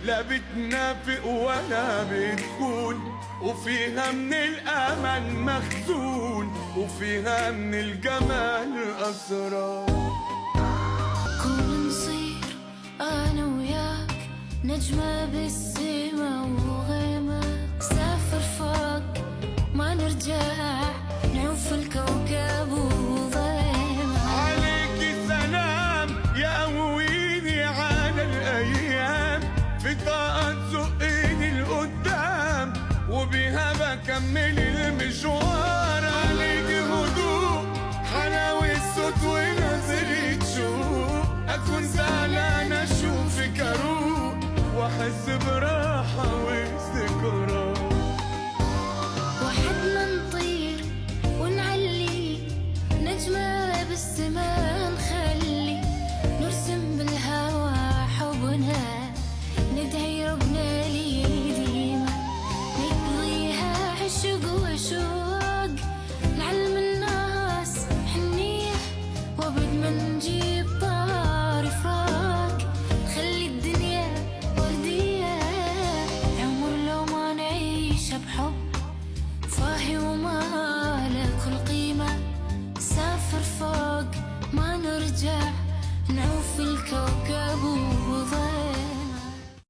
لا بتنافق ولا بتخون، وفيها من الأمل مخزون، وفيها من الجمال أسرار. كون نصير أنا وياك نجمة بالسما وغيمك، سافر فوق ما نرجع نعوف الكوكب وضيمك. عليك سلام يا قويني على الأيام، في طاقة تزقني لقدام وبها بكمل المشوار. عليك هدوء حلاوة الصوت ونظرة شوق، أكون زعلان أشوفك أروق وأحس براحة واستقرار. وحدنا نطير ونعلي نجمة بالسما